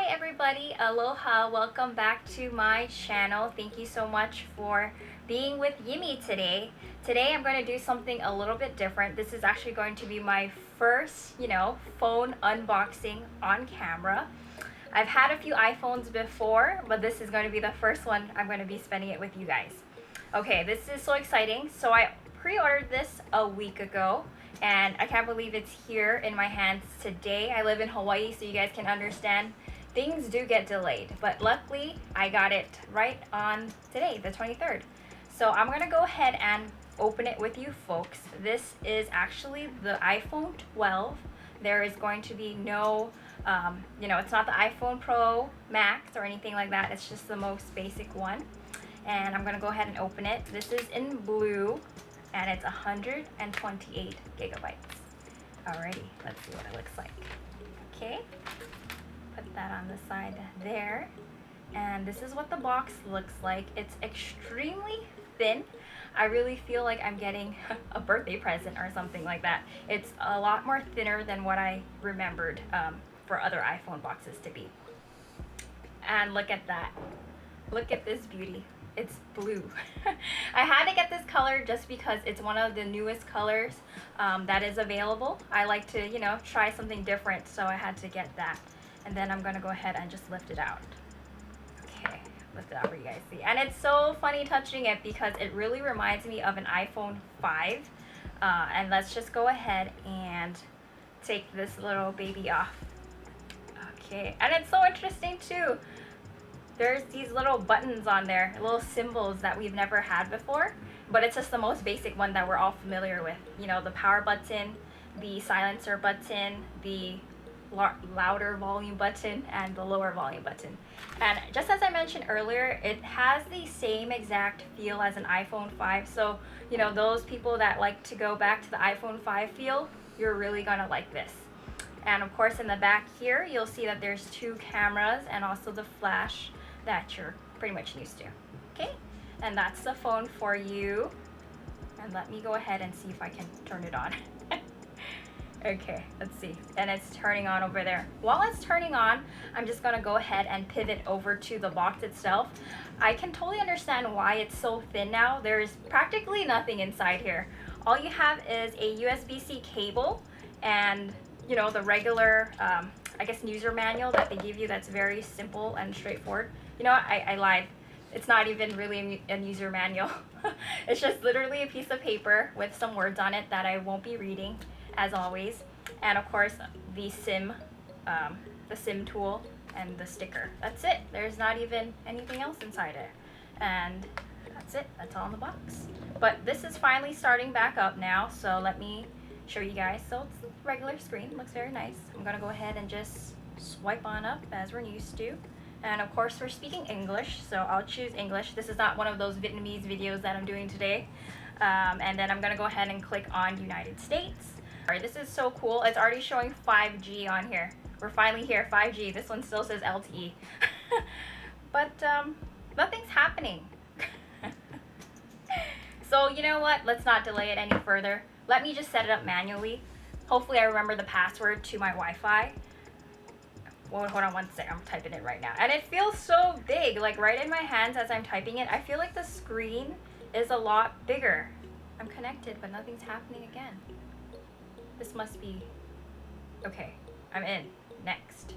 everybody, aloha, welcome back to my channel. Thank you so much for being with Yimi today. Today I'm going to do something a little bit different. This is actually going to be my first, phone unboxing on camera. I've had a few iPhones before, but this is going to be the first one I'm going to be spending it with you guys. Okay, this is so exciting. So I pre-ordered this a week ago, and I can't believe it's here in my hands today. I live in Hawaii, so you guys can understand things do get delayed, but luckily I got it right on today, the 23rd. So I'm gonna go ahead and open it with you folks. This is actually the iPhone 12. There is going to be no, it's not the iPhone Pro Max or anything like that. It's just the most basic one. And I'm gonna go ahead and open it. This is in blue, and it's 128 gigabytes. Alrighty, let's see what it looks like. Okay, put that on the side there. And this is what the box looks like. It's extremely thin. I really feel like I'm getting a birthday present or something like that. It's a lot more thinner than what I remembered for other iPhone boxes to be. And look at that. Look at this beauty. It's blue. I had to get this color just because it's one of the newest colors that is available. I like to, try something different, so I had to get that. And then I'm gonna go ahead and just lift it out. Okay, lift it out for you guys see. And it's so funny touching it because it really reminds me of an iPhone 5. And let's just go ahead and take this little baby off. Okay, and it's so interesting too. There's these little buttons on there, little symbols that we've never had before, but it's just the most basic one that we're all familiar with. The power button, the silencer button, the louder volume button, and the lower volume button. And just as I mentioned earlier, it has the same exact feel as an iPhone 5. So, those people that like to go back to the iPhone 5 feel, you're really gonna like this. And of course, in the back here, you'll see that there's two cameras and also the flash that you're pretty much used to. Okay, and that's the phone for you. And let me go ahead and see if I can turn it on. Okay, let's see. And it's turning on over there. While it's turning on, I'm just gonna go ahead and pivot over to the box itself. I can totally understand why it's so thin now. There's practically nothing inside here. All you have is a USB-C cable and the regular I guess user manual that they give you that's very simple and straightforward. I lied. It's not even really a user manual. It's just literally a piece of paper with some words on it that I won't be reading, as always. And of course, the SIM tool and the sticker. That's it. There's not even anything else inside it. And that's it. That's all in the box. But this is finally starting back up now, so let me show you guys. So it's a regular screen. Looks very nice. I'm gonna go ahead and just swipe on up as we're used to. And of course, we're speaking English, so I'll choose English. This is not one of those Vietnamese videos that I'm doing today. And then I'm gonna go ahead and click on United States. All right, this is so cool. It's already showing 5G on here. We're finally here, 5G. This one still says LTE. But nothing's happening. So you know what? Let's not delay it any further. Let me just set it up manually. Hopefully I remember the password to my Wi-Fi. Well, hold on one second, I'm typing it right now. And it feels so big, like right in my hands as I'm typing it. I feel like the screen is a lot bigger. I'm connected, but nothing's happening again. This must be, okay, I'm in, next.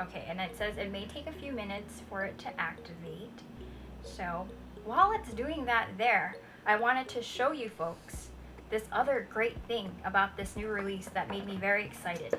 Okay, and it says it may take a few minutes for it to activate. So while it's doing that there, I wanted to show you folks this other great thing about this new release that made me very excited.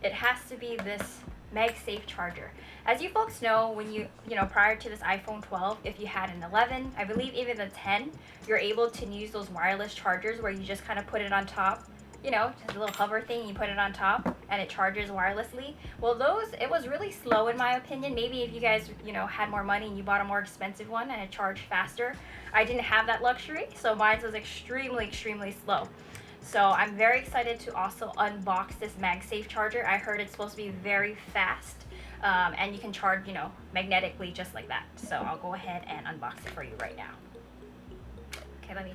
It has to be this MagSafe Charger. As you folks know, when prior to this iPhone 12, if you had an 11, I believe even the 10, you're able to use those wireless chargers where you just kind of put it on top, just a little hover thing, you put it on top and it charges wirelessly. Well, it was really slow in my opinion. Maybe if you guys, had more money and you bought a more expensive one and it charged faster. I didn't have that luxury, so mine was extremely, extremely slow. So I'm very excited to also unbox this MagSafe charger. I heard it's supposed to be very fast, and you can charge, magnetically just like that. So I'll go ahead and unbox it for you right now. Okay, let me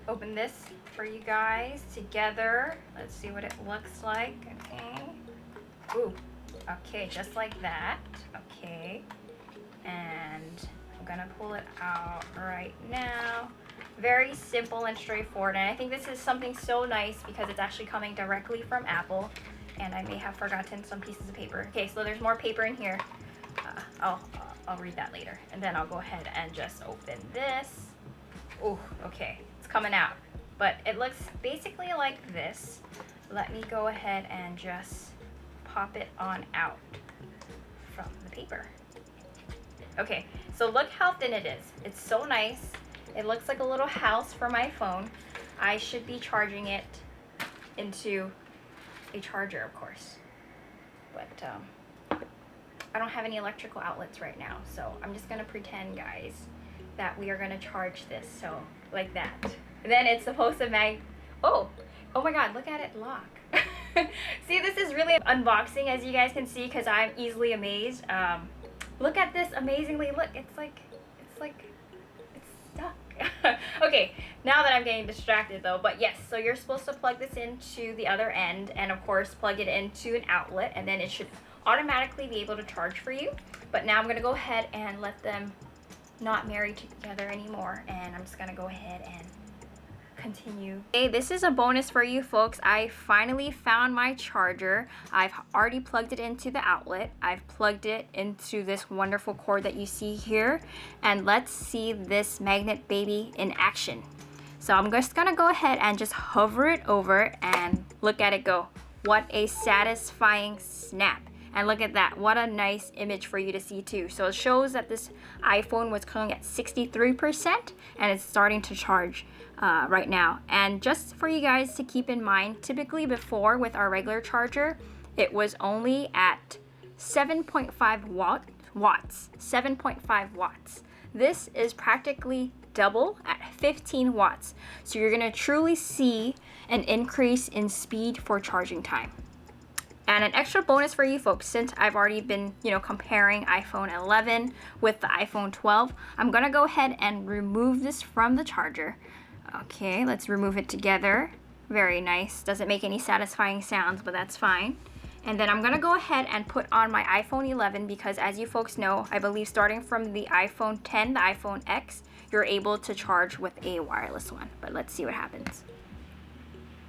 open this for you guys together. Let's see what it looks like. Okay. Ooh, Okay, just like that. Okay. And I'm gonna pull it out right now. Very simple and straightforward. And I think this is something so nice because it's actually coming directly from Apple. And I may have forgotten some pieces of paper. Okay, so there's more paper in here. I'll read that later. And then I'll go ahead and just open this. Oh, okay, it's coming out. But it looks basically like this. Let me go ahead and just pop it on out from the paper. Okay, so look how thin it is. It's so nice. It looks like a little house for my phone. I should be charging it into a charger, of course. But I don't have any electrical outlets right now, so I'm just gonna pretend, guys, that we are gonna charge this. So like that. And then it's supposed to oh my God, look at it lock. See, this is really unboxing, as you guys can see, because I'm easily amazed. Look at this amazingly. Look, it's stuck. Okay, now that I'm getting distracted though, but yes, so you're supposed to plug this into the other end and of course plug it into an outlet, and then it should automatically be able to charge for you. But now I'm gonna go ahead and let them not marry together anymore, and I'm just gonna go ahead and continue. Hey, this is a bonus for you folks. I finally found my charger. I've already plugged it into the outlet. I've plugged it into this wonderful cord that you see here, and let's see this magnet baby in action. So I'm just gonna go ahead and just hover it over and look at it go. What a satisfying snap. And look at that, what a nice image for you to see too. So it shows that this iPhone was coming at 63% and it's starting to charge right now. And just for you guys to keep in mind, typically before with our regular charger, it was only at 7.5 watts, 7.5 watts. This is practically double at 15 watts. So you're gonna truly see an increase in speed for charging time. And an extra bonus for you folks, since I've already been, comparing iPhone 11 with the iPhone 12, I'm gonna go ahead and remove this from the charger. Okay, let's remove it together. Very nice. Doesn't make any satisfying sounds, but that's fine. And then I'm gonna go ahead and put on my iPhone 11 because, as you folks know, I believe starting from the iPhone 10, the iPhone X, you're able to charge with a wireless one. But let's see what happens.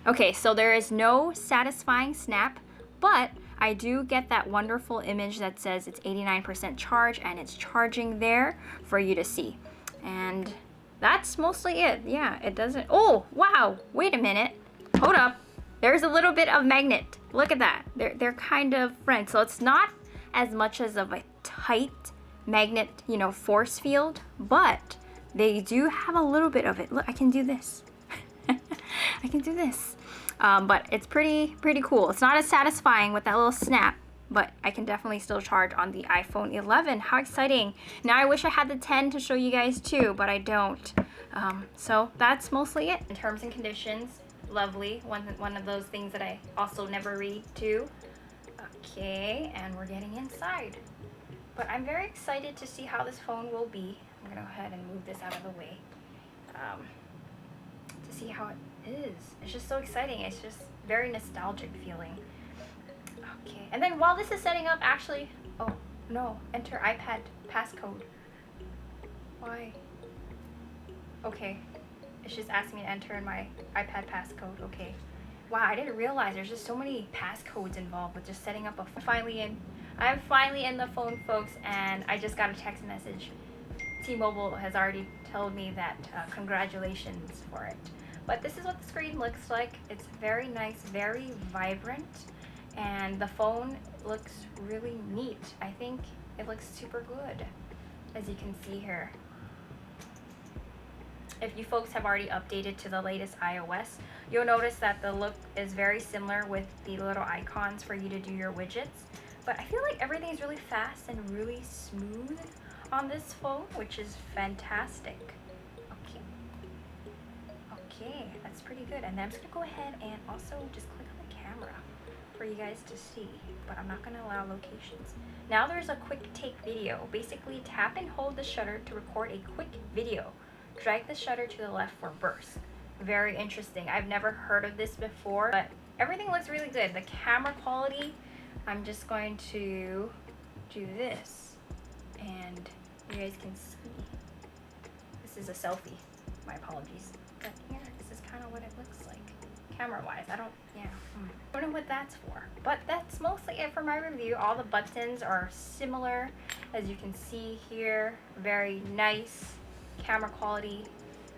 Okay, so there is no satisfying snap, but I do get that wonderful image that says it's 89% charge and it's charging there for you to see. And that's mostly it. Yeah, it doesn't. Oh, wow. Wait a minute. Hold up. There's a little bit of magnet. Look at that. They're kind of friends. So it's not as much as of a tight magnet, force field, but they do have a little bit of it. Look, I can do this. I can do this. But it's pretty cool. It's not as satisfying with that little snap, but I can definitely still charge on the iPhone 11. How exciting. Now I wish I had the 10 to show you guys too, but I don't. So that's mostly it. In terms and conditions, lovely. One of those things that I also never read too. Okay, and we're getting inside. But I'm very excited to see how this phone will be. I'm gonna go ahead and move this out of the way. To see how it is. It's just so exciting. It's just very nostalgic feeling. Okay, and then while this is setting up, actually, oh no, enter iPad passcode. Why? Okay, it's just asking me to enter in my iPad passcode. Okay. Wow, I didn't realize there's just so many passcodes involved with just setting up a I'm finally in the phone, folks, and I just got a text message. T-Mobile has already told me that congratulations for it. But this is what the screen looks like. It's very nice, very vibrant, and the phone looks really neat. I think it looks super good, as you can see here. If you folks have already updated to the latest iOS, you'll notice that the look is very similar with the little icons for you to do your widgets. But I feel like everything's really fast and really smooth on this phone, which is fantastic. Okay, that's pretty good. And then I'm just gonna go ahead and also just click on the camera for you guys to see, but I'm not gonna allow locations. Now there's a quick take video. Basically, tap and hold the shutter to record a quick video. Drag the shutter to the left for burst. Very interesting. I've never heard of this before, but everything looks really good. The camera quality I'm just going to do this, and you guys can see. This is a selfie. My apologies. But here, this is kind of what it looks like. Camera-wise, I don't know what that's for. But that's mostly it for my review. All the buttons are similar, as you can see here. Very nice camera quality.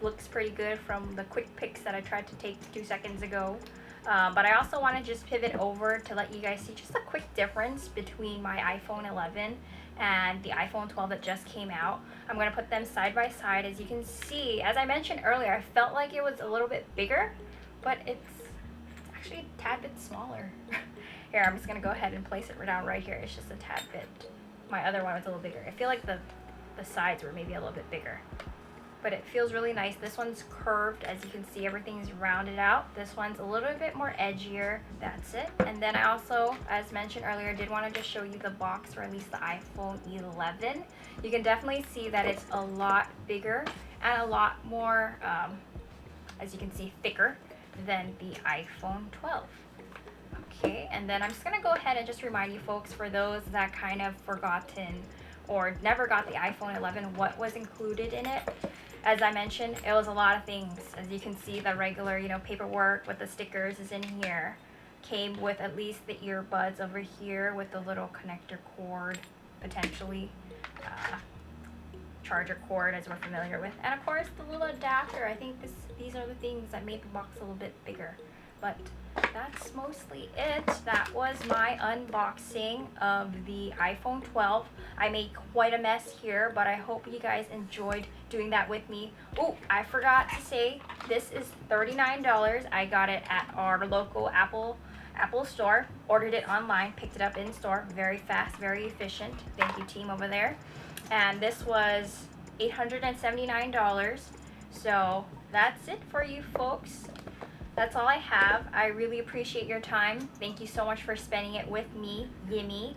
Looks pretty good from the quick pics that I tried to take 2 seconds ago. But I also want to just pivot over to let you guys see just a quick difference between my iPhone 11 and the iPhone 12 that just came out. I'm going to put them side by side. As you can see, as I mentioned earlier, I felt like it was a little bit bigger, but it's actually a tad bit smaller. Here, I'm just going to go ahead and place it down right here. It's just a tad bit. My other one was a little bigger. I feel like the sides were maybe a little bit bigger. But it feels really nice. This one's curved, as you can see, everything's rounded out. This one's a little bit more edgier. That's it. And then I also, as mentioned earlier, did want to just show you the box for at least the iPhone 11. You can definitely see that it's a lot bigger and a lot more, as you can see, thicker than the iPhone 12. Okay, and then I'm just going to go ahead and just remind you folks, for those that kind of forgotten or never got the iPhone 11, what was included in it. As I mentioned, it was a lot of things. As you can see, the regular, paperwork with the stickers is in here. Came with at least the earbuds over here with the little connector cord, potentially. Charger cord, as we're familiar with. And of course, the little adapter. I think these are the things that made the box a little bit bigger. But that's mostly it. That was my unboxing of the iPhone 12. I made quite a mess here, but I hope you guys enjoyed doing that with me. Oh, I forgot to say, this is $39. I got it at our local Apple store. Ordered it online, picked it up in store. Very fast, very efficient. Thank you, team over there. And this was $879. So that's it for you folks. That's all I have. I really appreciate your time. Thank you so much for spending it with me, Yimmy.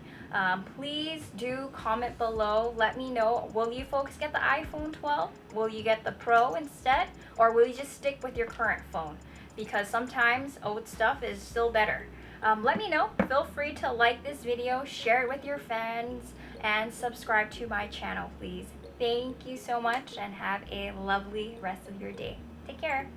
Please do comment below. Let me know, will you folks get the iPhone 12? Will you get the Pro instead? Or will you just stick with your current phone? Because sometimes old stuff is still better. Let me know. Feel free to like this video, share it with your friends, and subscribe to my channel, please. Thank you so much, and have a lovely rest of your day. Take care.